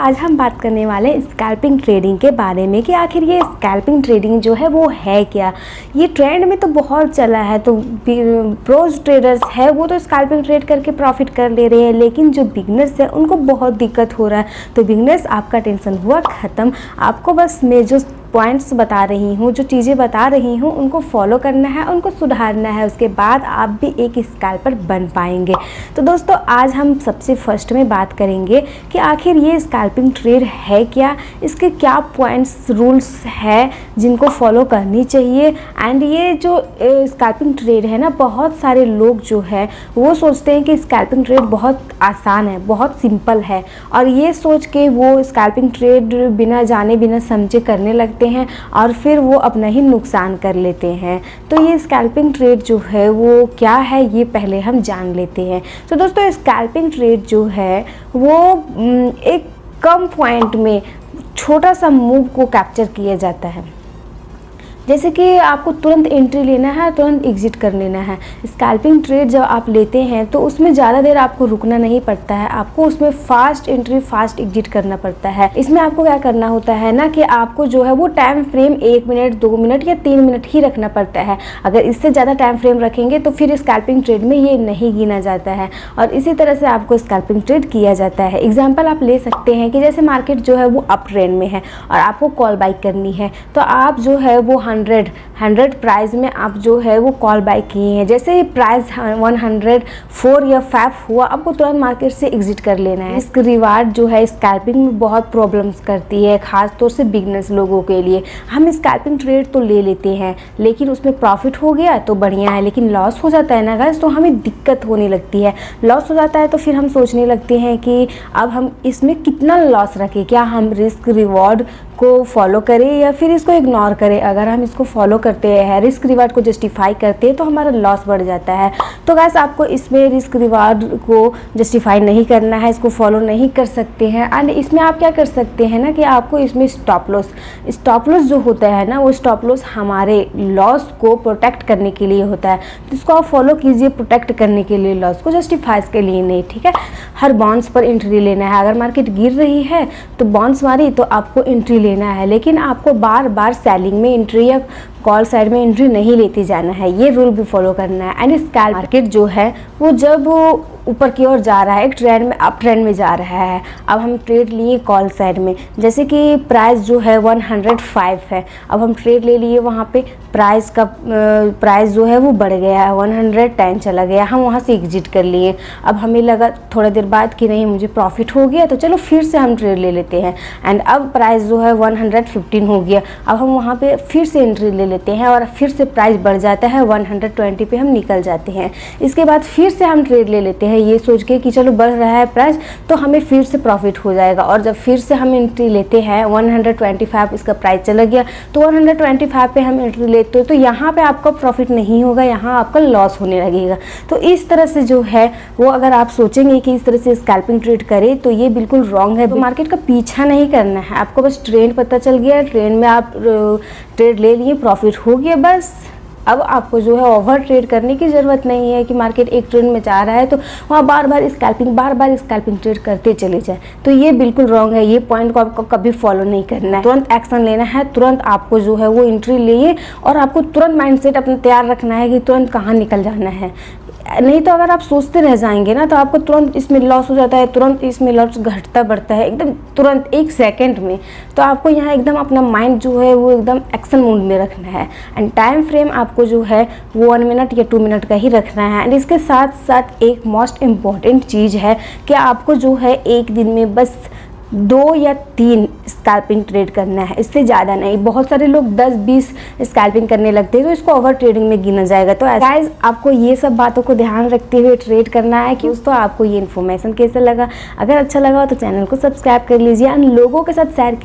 आज हम बात करने वाले हैं स्कैल्पिंग ट्रेडिंग के बारे में कि आखिर ये स्कैल्पिंग ट्रेडिंग जो है वो है क्या। ये ट्रेंड में तो बहुत चला है, तो प्रोज ट्रेडर्स है वो तो स्कैल्पिंग ट्रेड करके प्रॉफिट कर ले रहे हैं, लेकिन जो बिगनर्स है उनको बहुत दिक्कत हो रहा है। तो बिगनर्स आपका टेंशन हुआ ख़त्म। आपको बस मैं जो पॉइंट्स बता रही हूँ, जो चीज़ें बता रही हूँ, उनको फॉलो करना है, उनको सुधारना है, उसके बाद आप भी एक स्कैल्पर बन पाएंगे। तो दोस्तों आज हम सबसे फर्स्ट में बात करेंगे कि आखिर ये स्कैल्पिंग ट्रेड है क्या, इसके क्या पॉइंट्स रूल्स है जिनको फॉलो करनी चाहिए। एंड ये जो स्कैल्पिंग ट्रेड है ना, बहुत सारे लोग जो है वो सोचते हैं कि स्कैल्पिंग ट्रेड बहुत आसान है, बहुत सिंपल है, और ये सोच के वो स्कैल्पिंग ट्रेड बिना जाने बिना समझे करने लगते हैं और फिर वो अपना ही नुकसान कर लेते हैं। तो ये स्कैल्पिंग ट्रेड जो है वो क्या है ये पहले हम जान लेते हैं। तो दोस्तों स्कैल्पिंग ट्रेड जो है वो एक कम पॉइंट में छोटा सा मूव को कैप्चर किया जाता है। जैसे कि आपको तुरंत एंट्री लेना है, तुरंत एग्जिट कर लेना है। स्कैल्पिंग ट्रेड जब आप लेते हैं तो उसमें ज़्यादा देर आपको रुकना नहीं पड़ता है, आपको उसमें फास्ट एंट्री फास्ट एग्जिट करना पड़ता है। इसमें आपको क्या करना होता है ना कि आपको जो है वो टाइम फ्रेम 1 मिनट 2 मिनट या 3 मिनट ही रखना पड़ता है। अगर इससे ज़्यादा टाइम फ्रेम रखेंगे तो फिर स्कैल्पिंग ट्रेड में ये नहीं गिना जाता है, और इसी तरह से आपको स्कैल्पिंग ट्रेड किया जाता है। एग्जाम्पल आप ले सकते हैं कि जैसे मार्केट जो है वो अप ट्रेंड में है और आपको कॉल बाई करनी है, तो आप जो है वो 100 प्राइस में आप जो है वो कॉल बाय किए हैं। जैसे ही प्राइस 104 या 5 हुआ, आपको तुरंत मार्केट से एग्जिट कर लेना है। इसका रिवार्ड जो है स्कैल्पिंग में बहुत प्रॉब्लम्स करती है, खास तौर से बिगनर्स लोगों के लिए। हम स्कैल्पिंग ट्रेड तो ले लेते हैं, लेकिन उसमें प्रॉफिट हो गया तो बढ़िया है, लेकिन लॉस हो जाता है ना गाइस, तो हमें दिक्कत होने लगती है। लॉस हो जाता है तो फिर हम सोचने लगते हैं कि अब हम इसमें कितना लॉस रखें, क्या हम रिस्क रिवॉर्ड को फॉलो करें या फिर इसको इग्नोर करें। अगर हम इसको फॉलो करते हैं, रिस्क रिवार्ड को जस्टिफाई करते हैं, तो हमारा लॉस बढ़ जाता है। तो गाइस आपको इसमें रिस्क रिवार्ड को जस्टिफाई नहीं करना है, इसको फॉलो नहीं कर सकते हैं। एंड इसमें आप क्या कर सकते हैं ना कि आपको इसमें स्टॉप लॉस जो होता है ना, वो स्टॉप लॉस हमारे लॉस को प्रोटेक्ट करने के लिए होता है। तो इसको आप फॉलो कीजिए प्रोटेक्ट करने के लिए, लॉस को जस्टिफाई के लिए नहीं, ठीक है। हर बॉन्ड्स पर एंट्री लेना है। अगर मार्केट गिर रही है तो बॉन्ड्स मारी तो आपको एंट्री लेना है, लेकिन आपको बार बार सेलिंग में एंट्री या कॉल साइड में एंट्री नहीं लेते जाना है। ये रूल भी फॉलो करना है। एंड स्कैल्प मार्केट जो है वो जब ऊपर की ओर जा रहा है, एक ट्रेंड में अप ट्रेंड में जा रहा है, अब हम ट्रेड लिए कॉल साइड में, जैसे कि प्राइस जो है 105 है, अब हम ट्रेड ले लिए वहाँ पे, प्राइस जो है वो बढ़ गया है, 110 चला गया, हम वहाँ से एग्जिट कर लिए। अब हमें लगा थोड़ा देर बाद कि नहीं मुझे प्रॉफिट हो गया, तो चलो फिर से हम ट्रेड ले लेते हैं। एंड अब प्राइस जो है 115 हो गया, अब हम वहाँ पे फिर से एंट्री ले लेते हैं और फिर से प्राइस बढ़ जाता है, 120 पे हम निकल जाते हैं। इसके बाद फिर से हम ट्रेड ले लेते हैं ये सोच के कि चलो बढ़ रहा है प्राइस तो हमें फिर से प्रॉफिट हो जाएगा, और जब फिर से हम एंट्री लेते हैं 125 इसका प्राइस चला गया, तो 125 पे हम एंट्री लेते हो, तो यहाँ पे आपका प्रॉफिट नहीं होगा, यहाँ आपका लॉस होने लगेगा। तो इस तरह से जो है वो अगर आप सोचेंगे कि इस तरह से स्कैल्पिंग ट्रेड करें तो ये बिल्कुल रॉन्ग है। तो मार्केट का पीछा नहीं करना है, आपको बस ट्रेंड पता चल गया, ट्रेंड में आप ट्रेड ले लिए, प्रॉफिट हो गया, बस। अब आपको जो है ओवर ट्रेड करने की ज़रूरत नहीं है कि मार्केट एक ट्रेंड में जा रहा है तो वहाँ बार बार स्कैल्पिंग ट्रेड करते चले जाए। तो ये बिल्कुल रॉन्ग है, ये पॉइंट को आपको कभी फॉलो नहीं करना है। तुरंत एक्शन लेना है, तुरंत आपको जो है वो एंट्री लिए, और आपको तुरंत माइंडसेट अपना तैयार रखना है कि तुरंत कहाँ निकल जाना है। नहीं तो अगर आप सोचते रह जाएंगे ना तो आपको तुरंत इसमें लॉस हो जाता है, तुरंत इसमें लॉस घटता बढ़ता है एकदम तुरंत 1 सेकंड में। तो आपको यहाँ एकदम अपना माइंड जो है वो एकदम एक्शन मोड में रखना है। एंड टाइम फ्रेम आपको जो है वो 1 मिनट या 2 मिनट का ही रखना है। एंड इसके साथ साथ एक मोस्ट इम्पॉर्टेंट चीज़ है कि आपको जो है एक दिन में बस 2 या 3 स्कैल्पिंग ट्रेड करना है, इससे ज़्यादा नहीं। बहुत सारे लोग 10-20 स्कैल्पिंग करने लगते हैं तो इसको ओवर ट्रेडिंग में गिना जाएगा। तो गाइस आपको ये सब बातों को ध्यान रखते हुए ट्रेड करना है। कि दोस्तों आपको ये इन्फॉर्मेशन कैसा लगा, अगर अच्छा लगा तो चैनल को सब्सक्राइब कर लीजिए, अन्य लोगों के साथ शेयर कीजिए।